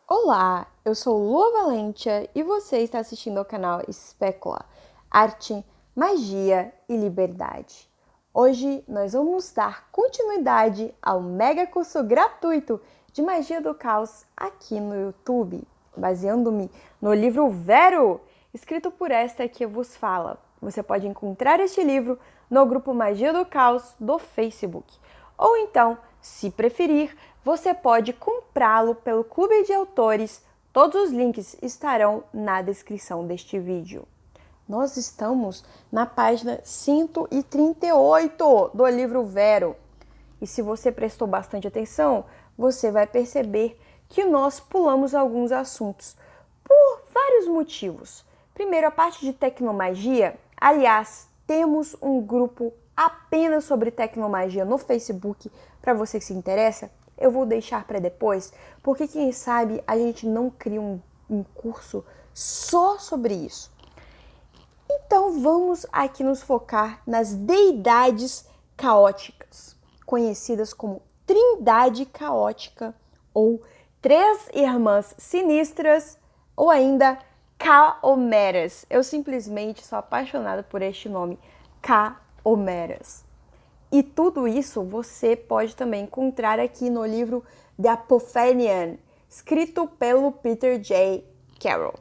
Olá, eu sou Lua Valentia e você está assistindo ao canal Especula, Arte, Magia e Liberdade. Hoje nós vamos dar continuidade ao mega curso gratuito de Magia do Caos aqui no YouTube, baseando-me no livro Vero, escrito por esta que vos fala. Você pode encontrar este livro no grupo Magia do Caos do Facebook. Ou então, se preferir, você pode comprá-lo pelo Clube de Autores. Todos os links estarão na descrição deste vídeo. Nós estamos na página 138 do livro Vero. E se você prestou bastante atenção, você vai perceber que nós pulamos alguns assuntos por vários motivos. Primeiro, a parte de tecnomagia. Aliás, temos um grupo apenas sobre tecnomagia no Facebook, para você que se interessa. Eu vou deixar para depois, porque quem sabe a gente não cria um curso só sobre isso. Então vamos aqui nos focar nas deidades caóticas, conhecidas como Trindade Caótica ou Três Irmãs Sinistras ou ainda Caomeras. Eu simplesmente sou apaixonada por este nome, Caomeras. E tudo isso você pode também encontrar aqui no livro The Apophthegm, escrito pelo Peter J. Carroll.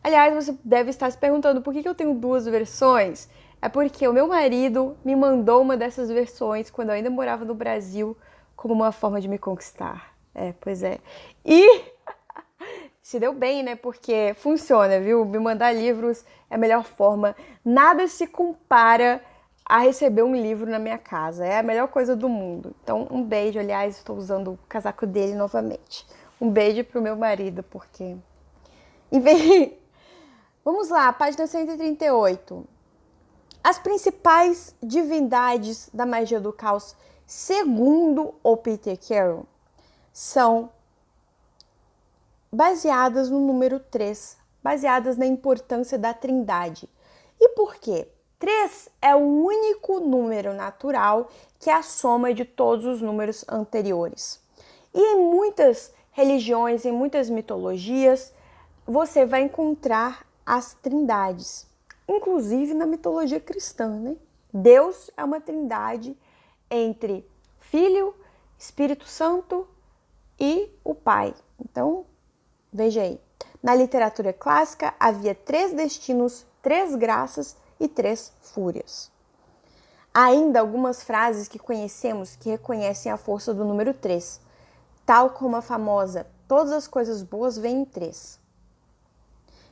Aliás, você deve estar se perguntando por que eu tenho duas versões. É porque o meu marido me mandou uma dessas versões quando eu ainda morava no Brasil, como uma forma de me conquistar. Pois é. E se deu bem, né? Porque funciona, viu? Me mandar livros é a melhor forma. Nada se compara a receber um livro na minha casa. É a melhor coisa do mundo. Então, um beijo. Aliás, estou usando o casaco dele novamente. Um beijo pro meu marido, porque... Enfim, vamos lá, página 138. As principais divindades da magia do caos, segundo o Peter Carroll, são baseadas no número 3, baseadas na importância da trindade. E por quê? 3 é o único número natural que é a soma de todos os números anteriores. E em muitas religiões, em muitas mitologias, você vai encontrar as trindades, inclusive na mitologia cristã, né? Deus é uma trindade entre Filho, Espírito Santo e o Pai. Então, veja aí. Na literatura clássica havia 3 destinos, 3 graças e 3 fúrias. Há ainda algumas frases que conhecemos que reconhecem a força do número 3, tal como a famosa "todas as coisas boas vêm em 3".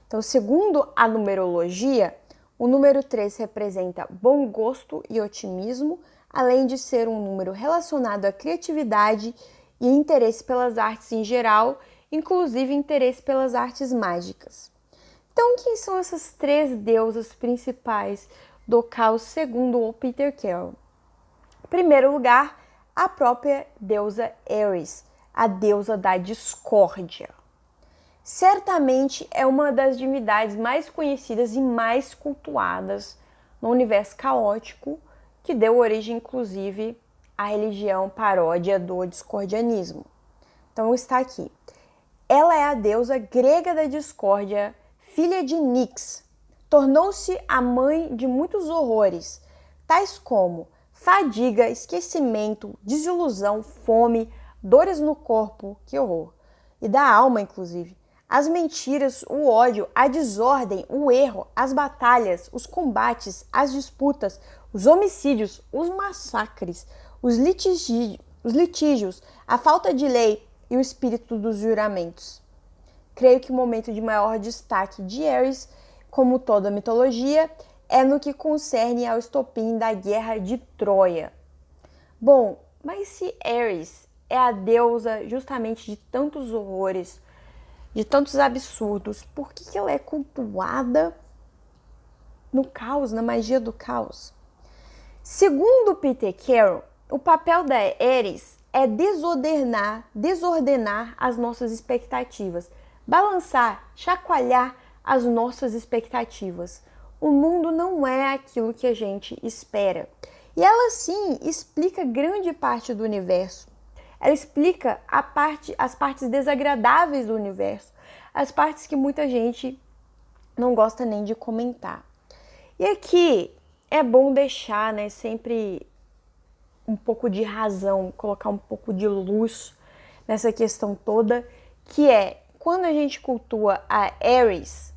Então, segundo a numerologia, o número 3 representa bom gosto e otimismo, além de ser um número relacionado à criatividade e interesse pelas artes em geral, inclusive interesse pelas artes mágicas. Então, quem são essas 3 deusas principais do caos segundo o Peter Carroll? Em primeiro lugar, a própria deusa Ares, a deusa da discórdia. Certamente é uma das divindades mais conhecidas e mais cultuadas no universo caótico, que deu origem, inclusive, à religião paródia do discordianismo. Então está aqui. Ela é a deusa grega da discórdia, filha de Nix. Tornou-se a mãe de muitos horrores, tais como fadiga, esquecimento, desilusão, fome, dores no corpo, que horror, e da alma, inclusive. As mentiras, o ódio, a desordem, o erro, as batalhas, os combates, as disputas, os homicídios, os massacres, os litígios, a falta de lei e o espírito dos juramentos. Creio que o momento de maior destaque de Ares, como toda a mitologia, é no que concerne ao estopim da Guerra de Troia. Bom, mas se Ares é a deusa justamente de tantos horrores, de tantos absurdos, por que ela é cultuada no caos, na magia do caos? Segundo Peter Carroll, o papel da Ares é desordenar as nossas expectativas, balançar, chacoalhar as nossas expectativas. O mundo não é aquilo que a gente espera. E ela sim explica grande parte do universo. Ela explica as partes desagradáveis do universo, as partes que muita gente não gosta nem de comentar. E aqui é bom deixar, né, sempre um pouco de razão, colocar um pouco de luz nessa questão toda, que é quando a gente cultua a Ares,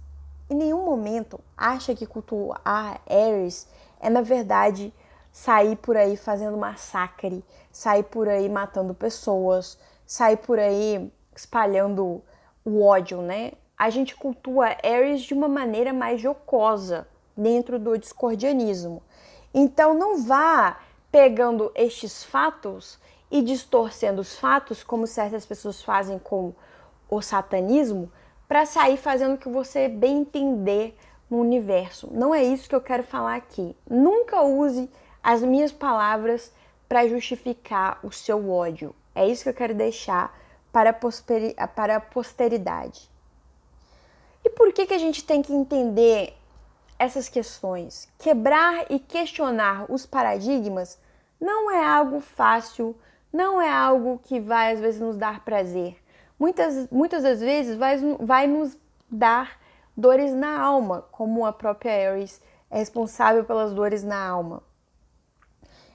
em nenhum momento acha que cultuar a Ares é, na verdade, sair por aí fazendo massacre, sair por aí matando pessoas, sair por aí espalhando o ódio, né? A gente cultua Ares de uma maneira mais jocosa, dentro do discordianismo. Então não vá pegando estes fatos e distorcendo os fatos, como certas pessoas fazem com o satanismo, para sair fazendo o que você bem entender no universo. Não é isso que eu quero falar aqui. Nunca use as minhas palavras para justificar o seu ódio. É isso que eu quero deixar para a posteridade. E por que a gente tem que entender essas questões? Quebrar e questionar os paradigmas não é algo fácil, não é algo que vai às vezes nos dar prazer. Muitas das vezes vai nos dar dores na alma, como a própria Ares é responsável pelas dores na alma.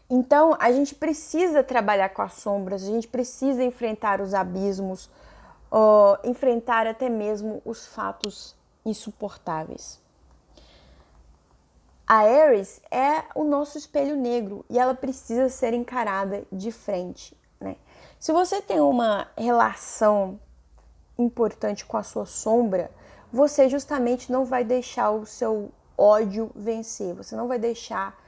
Então, a gente precisa trabalhar com as sombras, a gente precisa enfrentar os abismos, enfrentar até mesmo os fatos insuportáveis. A Ares é o nosso espelho negro e ela precisa ser encarada de frente, né? Se você tem uma relação importante com a sua sombra, você justamente não vai deixar o seu ódio vencer, você não vai deixar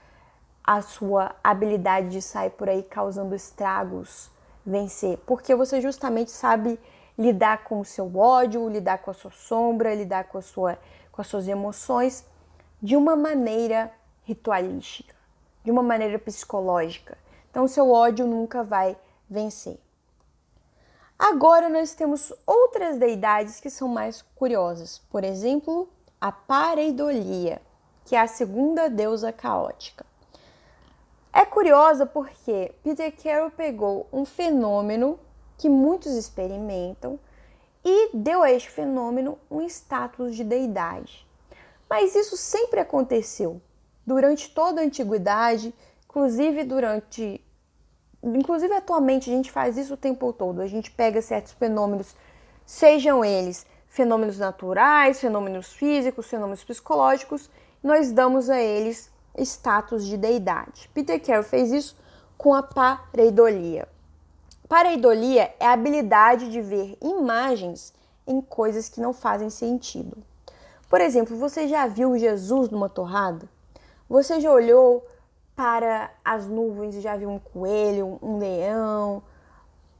a sua habilidade de sair por aí causando estragos vencer, porque você justamente sabe lidar com o seu ódio, lidar com a sua sombra, lidar com as suas emoções de uma maneira ritualística, de uma maneira psicológica. Então, o seu ódio nunca vai vencer. Agora, nós temos outras deidades que são mais curiosas. Por exemplo, a pareidolia, que é a segunda deusa caótica. É curiosa porque Peter Carroll pegou um fenômeno que muitos experimentam e deu a este fenômeno um status de deidade. Mas isso sempre aconteceu durante toda a antiguidade, inclusive atualmente a gente faz isso o tempo todo. A gente pega certos fenômenos, sejam eles fenômenos naturais, fenômenos físicos, fenômenos psicológicos, nós damos a eles status de deidade. Peter Carroll fez isso com a pareidolia. Pareidolia é a habilidade de ver imagens em coisas que não fazem sentido. Por exemplo, você já viu Jesus numa torrada? Você já olhou para as nuvens e já viu um coelho, um leão,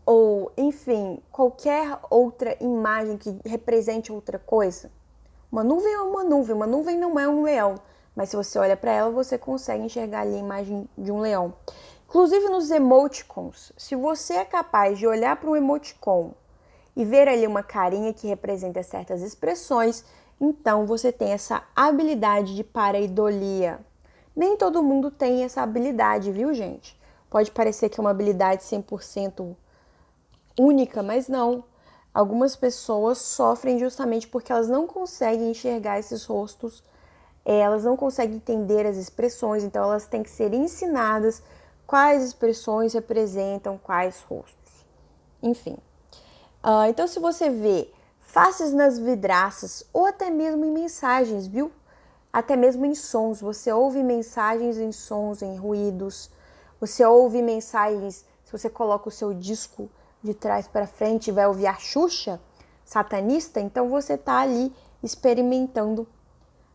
ou enfim, qualquer outra imagem que represente outra coisa? Uma nuvem é uma nuvem não é um leão, mas se você olha para ela, você consegue enxergar ali a imagem de um leão. Inclusive nos emoticons, se você é capaz de olhar para um emoticon e ver ali uma carinha que representa certas expressões, então você tem essa habilidade de pareidolia. Nem todo mundo tem essa habilidade, viu, gente? Pode parecer que é uma habilidade 100% única, mas não. Algumas pessoas sofrem justamente porque elas não conseguem enxergar esses rostos, elas não conseguem entender as expressões, então elas têm que ser ensinadas quais expressões representam quais rostos. Enfim. Então, se você vê faces nas vidraças ou até mesmo em mensagens, viu? Até mesmo em sons, você ouve mensagens em sons, em ruídos, você ouve mensagens, se você coloca o seu disco de trás para frente e vai ouvir a Xuxa satanista, então você está ali experimentando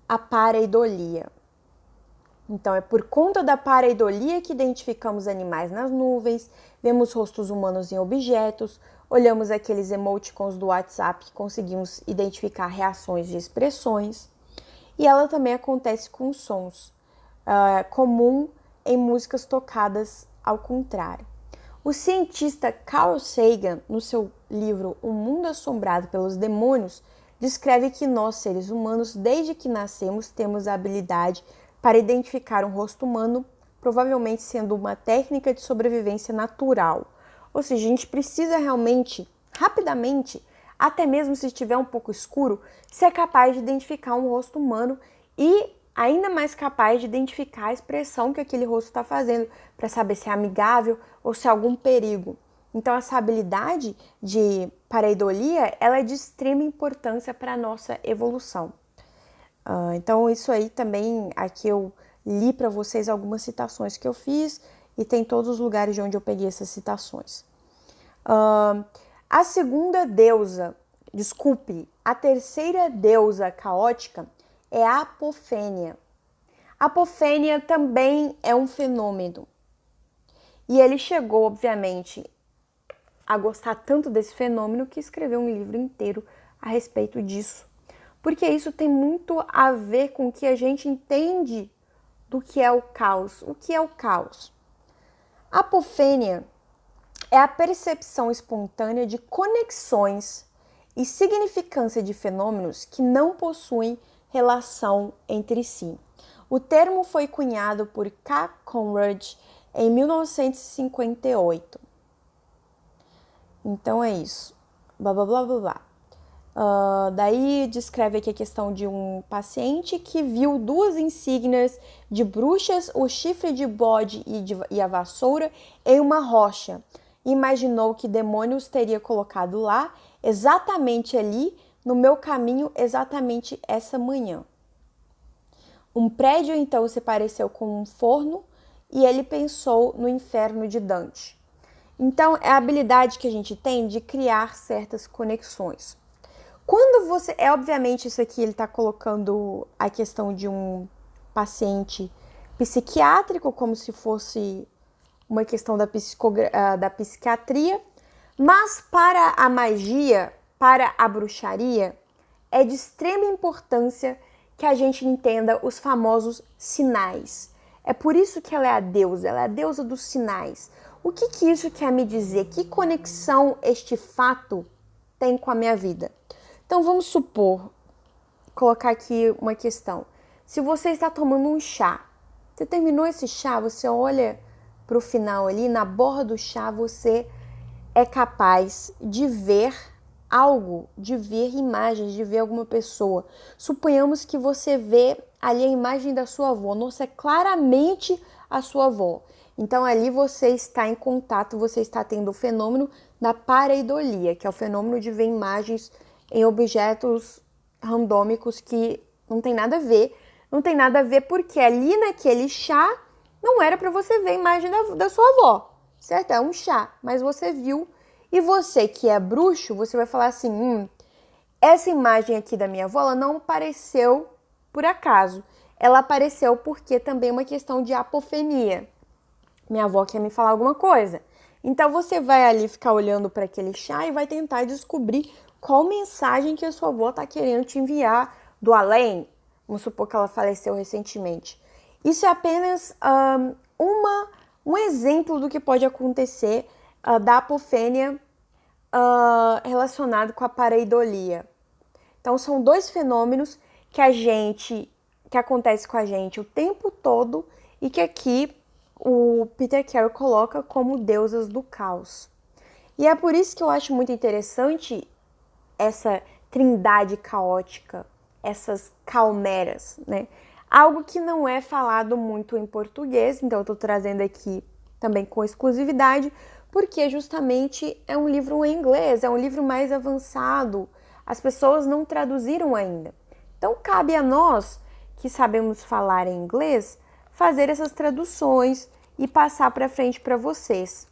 a pareidolia. Então, é por conta da pareidolia que identificamos animais nas nuvens, vemos rostos humanos em objetos, olhamos aqueles emoticons do WhatsApp e conseguimos identificar reações de expressões. E ela também acontece com sons, comum em músicas tocadas ao contrário. O cientista Carl Sagan, no seu livro O Mundo Assombrado pelos Demônios, descreve que nós, seres humanos, desde que nascemos, temos a habilidade para identificar um rosto humano, provavelmente sendo uma técnica de sobrevivência natural. Ou seja, a gente precisa realmente, rapidamente, até mesmo se estiver um pouco escuro, ser capaz de identificar um rosto humano e ainda mais capaz de identificar a expressão que aquele rosto está fazendo, para saber se é amigável ou se há algum perigo. Então, essa habilidade de pareidolia, ela é de extrema importância para a nossa evolução. Então, isso aí também, aqui eu li para vocês algumas citações que eu fiz e tem todos os lugares de onde eu peguei essas citações. A segunda deusa, a terceira deusa caótica é a Apofênia. A Apofênia também é um fenômeno. E ele chegou, obviamente, a gostar tanto desse fenômeno que escreveu um livro inteiro a respeito disso. Porque isso tem muito a ver com o que a gente entende do que é o caos. O que é o caos? A apofênia é a percepção espontânea de conexões e significância de fenômenos que não possuem relação entre si. O termo foi cunhado por K. Conrad em 1958. Então é isso. Blá, blá, blá, blá, blá. Daí descreve aqui a questão de um paciente que viu duas insígnias de bruxas, o chifre de bode e a vassoura em uma rocha. Imaginou que demônios teria colocado lá, exatamente ali, no meu caminho, exatamente essa manhã. Um prédio então se pareceu com um forno e ele pensou no inferno de Dante. Então é a habilidade que a gente tem de criar certas conexões. Quando você... obviamente, isso aqui ele está colocando a questão de um paciente psiquiátrico, como se fosse uma questão da psiquiatria, mas para a magia, para a bruxaria, é de extrema importância que a gente entenda os famosos sinais. É por isso que ela é a deusa dos sinais. O que isso quer me dizer? Que conexão este fato tem com a minha vida? Então, vamos supor, colocar aqui uma questão. Se você está tomando um chá, você terminou esse chá, você olha para o final ali, na borda do chá, você é capaz de ver algo, de ver imagens, de ver alguma pessoa. Suponhamos que você vê ali a imagem da sua avó. Nossa, é claramente a sua avó. Então, ali você está em contato, você está tendo o fenômeno da pareidolia, que é o fenômeno de ver imagens em objetos randômicos que não tem nada a ver. Não tem nada a ver porque ali naquele chá não era para você ver a imagem da sua avó, certo? É um chá, mas você viu. E você que é bruxo, você vai falar assim, essa imagem aqui da minha avó, ela não apareceu por acaso. Ela apareceu porque também é uma questão de apofenia. Minha avó quer me falar alguma coisa. Então você vai ali ficar olhando para aquele chá e vai tentar descobrir qual mensagem que a sua avó está querendo te enviar do além. Vamos supor que ela faleceu recentemente. Isso é apenas um exemplo do que pode acontecer da apofênia relacionado com a pareidolia. Então, são dois fenômenos que acontece com a gente o tempo todo e que aqui o Peter Carroll coloca como deusas do caos. E é por isso que eu acho muito interessante essa trindade caótica, essas calmeras, né? Algo que não é falado muito em português, então eu estou trazendo aqui também com exclusividade, porque justamente é um livro em inglês, é um livro mais avançado, as pessoas não traduziram ainda. Então cabe a nós, que sabemos falar em inglês, fazer essas traduções e passar para frente para vocês.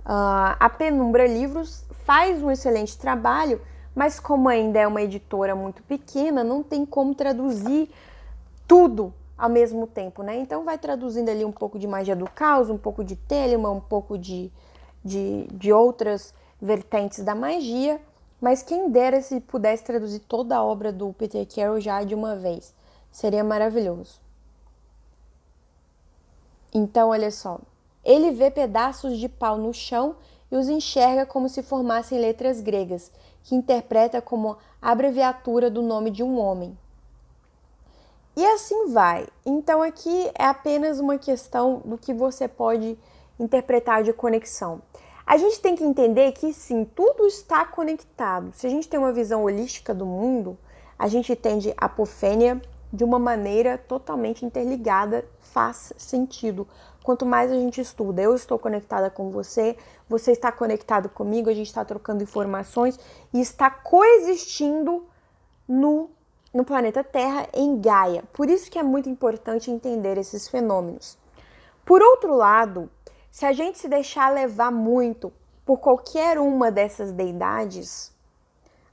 A Penumbra Livros faz um excelente trabalho, mas como ainda é uma editora muito pequena, não tem como traduzir tudo ao mesmo tempo, né? Então vai traduzindo ali um pouco de Magia do Caos, um pouco de Telemann, um pouco de outras vertentes da magia, mas quem dera se pudesse traduzir toda a obra do Peter Carroll já de uma vez. Seria maravilhoso. Então, olha só. Ele vê pedaços de pau no chão e os enxerga como se formassem letras gregas, que interpreta como abreviatura do nome de um homem. E assim vai. Então aqui é apenas uma questão do que você pode interpretar de conexão. A gente tem que entender que sim, tudo está conectado. Se a gente tem uma visão holística do mundo, a gente entende a apofênia de uma maneira totalmente interligada, faz sentido. Quanto mais a gente estuda, eu estou conectada com você, você está conectado comigo, a gente está trocando informações e está coexistindo no planeta Terra, em Gaia. Por isso que é muito importante entender esses fenômenos. Por outro lado, se a gente se deixar levar muito por qualquer uma dessas deidades,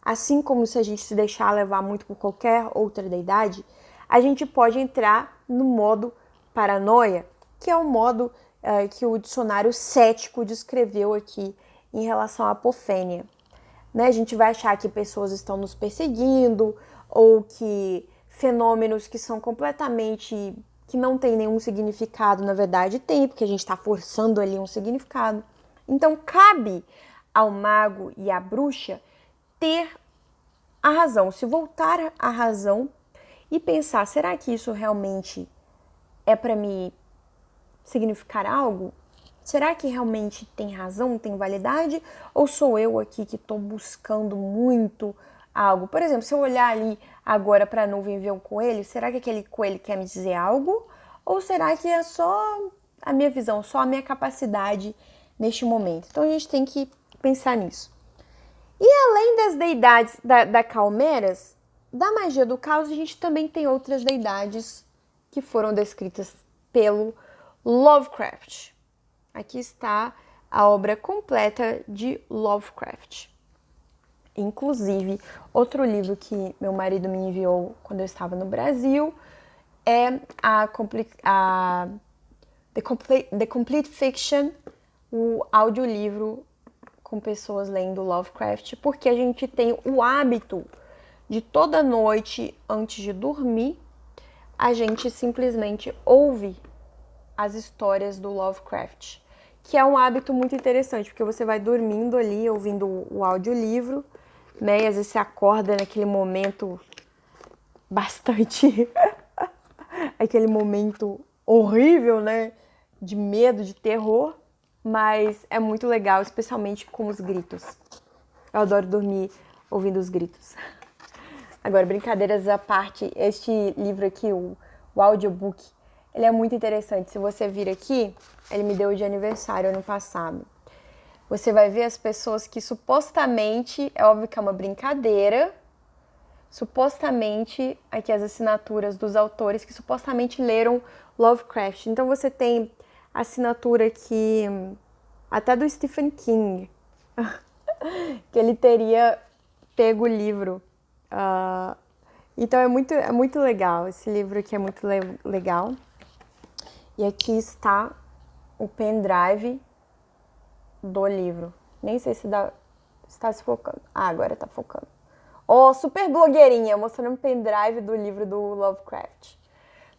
assim como se a gente se deixar levar muito por qualquer outra deidade, a gente pode entrar no modo paranoia, que é o modo que o dicionário cético descreveu aqui em relação à apofênia. Né? A gente vai achar que pessoas estão nos perseguindo ou que fenômenos que são completamente, que não tem nenhum significado, na verdade tem, porque a gente está forçando ali um significado. Então cabe ao mago e à bruxa ter a razão, se voltar à razão e pensar, será que isso realmente é para me significar algo? Será que realmente tem razão, tem validade? Ou sou eu aqui que estou buscando muito algo? Por exemplo, se eu olhar ali agora para a nuvem e ver um coelho, será que aquele coelho quer me dizer algo? Ou será que é só a minha visão, só a minha capacidade neste momento? Então a gente tem que pensar nisso. E além das deidades da Calmeras, da magia do caos, a gente também tem outras deidades que foram descritas pelo Lovecraft. Aqui está a obra completa de Lovecraft. Inclusive, outro livro que meu marido me enviou quando eu estava no Brasil é The Complete Fiction, o audiolivro com pessoas lendo Lovecraft, porque a gente tem o hábito de toda noite, antes de dormir, a gente simplesmente ouve as histórias do Lovecraft, que é um hábito muito interessante, porque você vai dormindo ali, ouvindo o audiolivro, né, e às vezes você acorda naquele momento bastante... aquele momento horrível, né, de medo, de terror, mas é muito legal, especialmente com os gritos. Eu adoro dormir ouvindo os gritos. Agora, brincadeiras à parte, este livro aqui, o audiobook, ele é muito interessante. Se você vir aqui, ele me deu de aniversário ano passado. Você vai ver as pessoas que supostamente, é óbvio que é uma brincadeira, supostamente, aqui as assinaturas dos autores que supostamente leram Lovecraft. Então você tem assinatura aqui até do Stephen King, que ele teria pego o livro. Então é muito legal, esse livro aqui é muito legal. E aqui está o pendrive do livro. Nem sei se está se focando. Ah, agora está focando. Ó, super blogueirinha, mostrando um pendrive do livro do Lovecraft.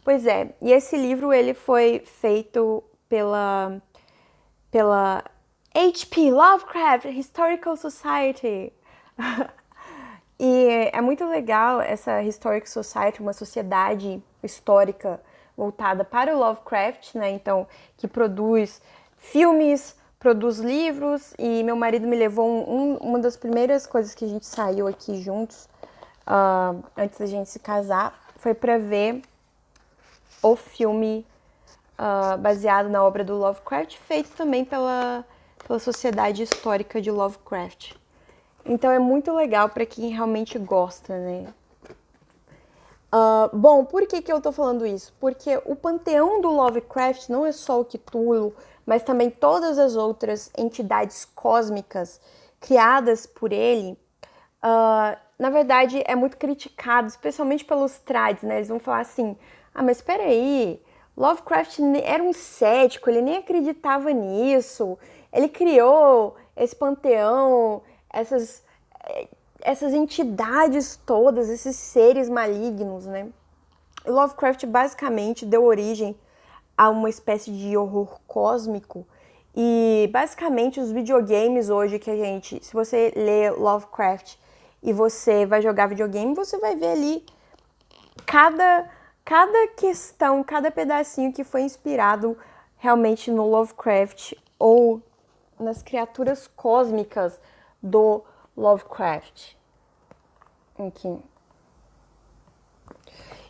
Pois é, e esse livro ele foi feito pela H.P. Lovecraft Historical Society. E é muito legal essa Historical Society, uma sociedade histórica voltada para o Lovecraft, né? Então, que produz filmes, produz livros, e meu marido me levou uma das primeiras coisas que a gente saiu aqui juntos, antes da gente se casar, foi para ver o filme baseado na obra do Lovecraft, feito também pela Sociedade Histórica de Lovecraft. Então é muito legal para quem realmente gosta, né? Bom, por que eu tô falando isso? Porque o panteão do Lovecraft não é só o Cthulhu, mas também todas as outras entidades cósmicas criadas por ele, na verdade é muito criticado, especialmente pelos trades, né? Eles vão falar assim, mas espera aí, Lovecraft era um cético, ele nem acreditava nisso, ele criou esse panteão, essas entidades todas, esses seres malignos, né? Lovecraft basicamente deu origem a uma espécie de horror cósmico e basicamente os videogames hoje que a gente, se você lê Lovecraft e você vai jogar videogame, você vai ver ali cada questão, cada pedacinho que foi inspirado realmente no Lovecraft ou nas criaturas cósmicas do Lovecraft. Aqui.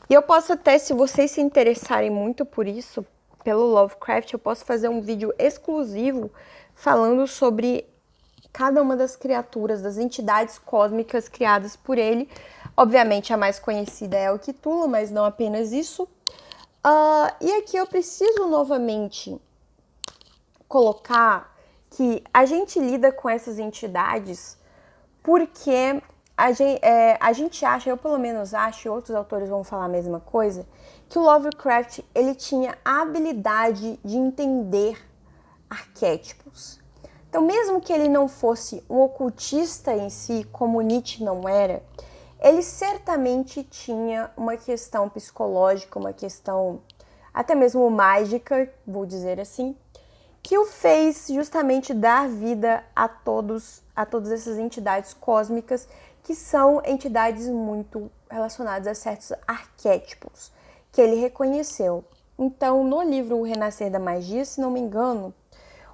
E eu posso até, se vocês se interessarem muito por isso, pelo Lovecraft, eu posso fazer um vídeo exclusivo falando sobre cada uma das criaturas, das entidades cósmicas criadas por ele. Obviamente, a mais conhecida é o Cthulhu, mas não apenas isso. E aqui eu preciso novamente colocar que a gente lida com essas entidades porque a gente acha, eu pelo menos acho, e outros autores vão falar a mesma coisa, que o Lovecraft ele tinha a habilidade de entender arquétipos. Então, mesmo que ele não fosse um ocultista em si, como Nietzsche não era, ele certamente tinha uma questão psicológica, uma questão até mesmo mágica, vou dizer assim, que o fez justamente dar vida a todas essas entidades cósmicas, que são entidades muito relacionadas a certos arquétipos que ele reconheceu. Então, no livro O Renascer da Magia, se não me engano,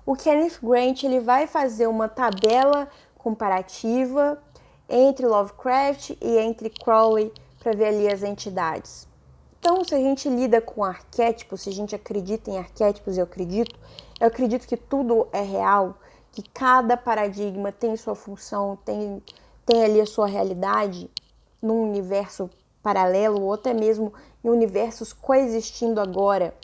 o Kenneth Grant ele vai fazer uma tabela comparativa entre Lovecraft e entre Crowley para ver ali as entidades. Então, se a gente lida com arquétipos, se a gente acredita em arquétipos, eu acredito que tudo é real, que cada paradigma tem sua função, tem ali a sua realidade num universo paralelo ou até mesmo em universos coexistindo agora.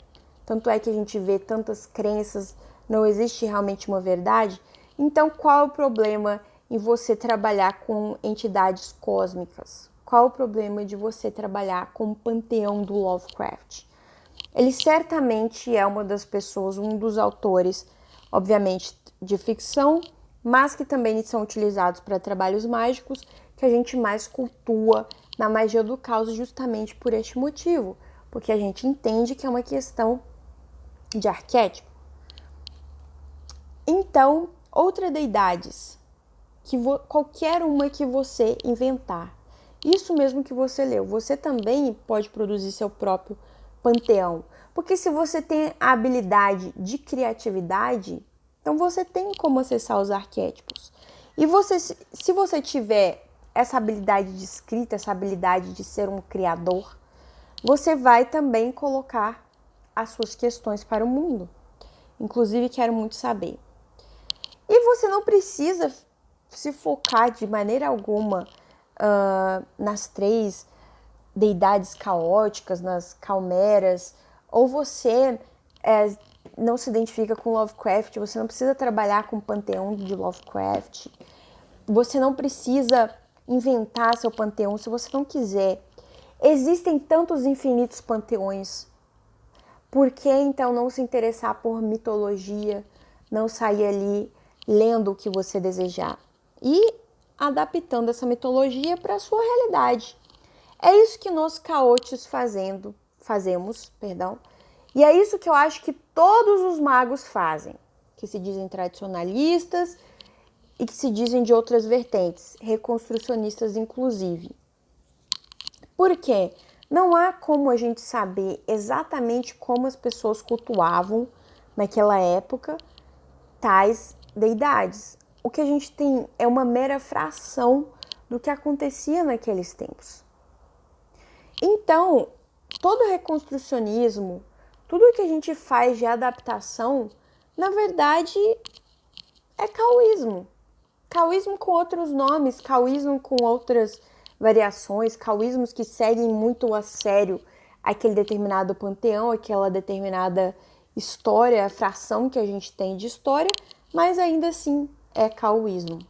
Tanto é que a gente vê tantas crenças, não existe realmente uma verdade. Então, qual é o problema em você trabalhar com entidades cósmicas? Qual o problema de você trabalhar com o panteão do Lovecraft? Ele certamente é uma das pessoas, um dos autores, obviamente, de ficção, mas que também são utilizados para trabalhos mágicos, que a gente mais cultua na magia do caos justamente por este motivo, porque a gente entende que é uma questão de arquétipo. Então, outras deidades, qualquer uma que você inventar, isso mesmo que você leu, você também pode produzir seu próprio panteão. Porque se você tem a habilidade de criatividade, então você tem como acessar os arquétipos. E se você tiver essa habilidade de escrita, essa habilidade de ser um criador, você vai também colocar as suas questões para o mundo. Inclusive, quero muito saber. E você não precisa se focar de maneira alguma nas 3 deidades caóticas, nas calmeras, ou você não se identifica com Lovecraft, você não precisa trabalhar com o panteão de Lovecraft, você não precisa inventar seu panteão se você não quiser. Existem tantos infinitos panteões. Por que então não se interessar por mitologia, não sair ali lendo o que você desejar e adaptando essa mitologia para a sua realidade? É isso que nós caotes fazemos, e é isso que eu acho que todos os magos fazem, que se dizem tradicionalistas e que se dizem de outras vertentes, reconstrucionistas inclusive. Por quê? Não há como a gente saber exatamente como as pessoas cultuavam naquela época tais deidades. O que a gente tem é uma mera fração do que acontecia naqueles tempos. Então, todo reconstrucionismo, tudo que a gente faz de adaptação, na verdade, é caoísmo. Caoísmo com outros nomes, caoísmo com outras variações, caoísmos que seguem muito a sério aquele determinado panteão, aquela determinada história, a fração que a gente tem de história, mas ainda assim é caoísmo.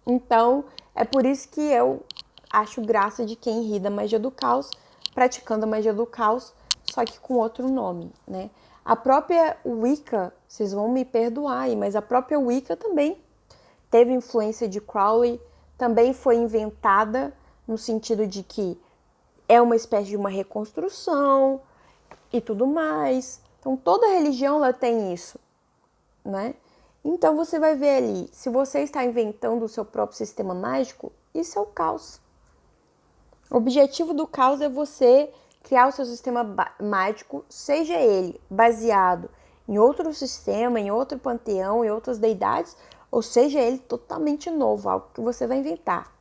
Então, é por isso que eu acho graça de quem ri da magia do caos, praticando a magia do caos, só que com outro nome, né? A própria Wicca, vocês vão me perdoar aí, mas a própria Wicca também teve influência de Crowley, também foi inventada no sentido de que é uma espécie de uma reconstrução e tudo mais. Então, toda religião ela tem isso, né? Então, você vai ver ali, se você está inventando o seu próprio sistema mágico, isso é o caos. O objetivo do caos é você criar o seu sistema mágico, seja ele baseado em outro sistema, em outro panteão, em outras deidades, ou seja, ele totalmente novo, algo que você vai inventar.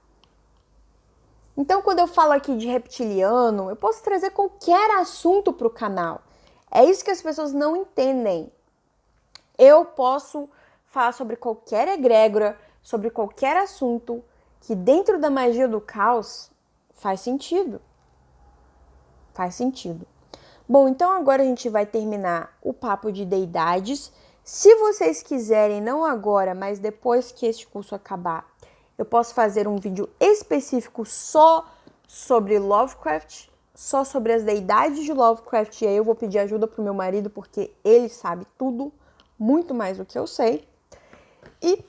Então, quando eu falo aqui de reptiliano, eu posso trazer qualquer assunto para o canal. É isso que as pessoas não entendem. Eu posso falar sobre qualquer egrégora, sobre qualquer assunto que dentro da magia do caos faz sentido. Faz sentido. Bom, então agora a gente vai terminar o papo de deidades. Se vocês quiserem, não agora, mas depois que este curso acabar, eu posso fazer um vídeo específico só sobre Lovecraft, só sobre as deidades de Lovecraft, e aí eu vou pedir ajuda pro meu marido, porque ele sabe tudo, muito mais do que eu sei. E,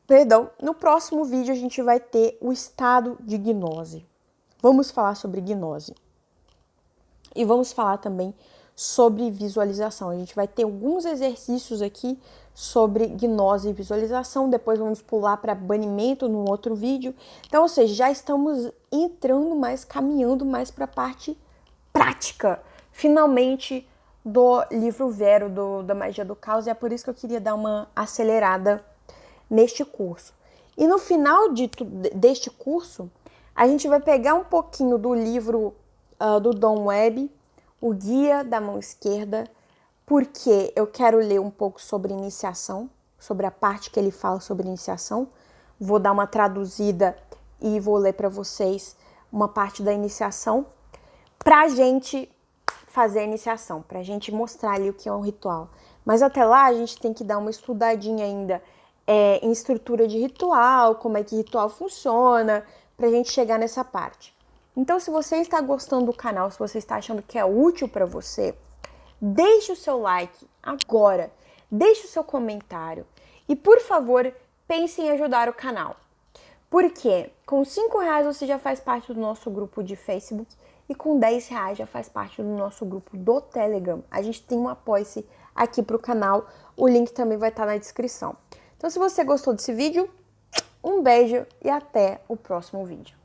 perdão, no próximo vídeo a gente vai ter o estado de gnose. Vamos falar sobre gnose. E vamos falar também sobre visualização. A gente vai ter alguns exercícios aqui sobre gnose e visualização. Depois vamos pular para banimento no outro vídeo. Então, ou seja, já estamos entrando mais, caminhando mais para a parte prática, finalmente, do livro Vero, da Magia do Caos. E é por isso que eu queria dar uma acelerada neste curso. E no final deste curso, a gente vai pegar um pouquinho do livro do Don Webb, O Guia da Mão Esquerda, porque eu quero ler um pouco sobre iniciação, sobre a parte que ele fala sobre iniciação. Vou dar uma traduzida e vou ler para vocês uma parte da iniciação, pra gente fazer a iniciação, pra gente mostrar ali o que é um ritual. Mas até lá a gente tem que dar uma estudadinha ainda em estrutura de ritual, como é que ritual funciona, pra gente chegar nessa parte. Então, se você está gostando do canal, se você está achando que é útil para você, deixe o seu like agora, deixe o seu comentário e, por favor, pense em ajudar o canal. Porque com R$5 você já faz parte do nosso grupo de Facebook e com R$10 já faz parte do nosso grupo do Telegram. A gente tem um apoia-se aqui para o canal, o link também vai estar na descrição. Então, se você gostou desse vídeo, um beijo e até o próximo vídeo.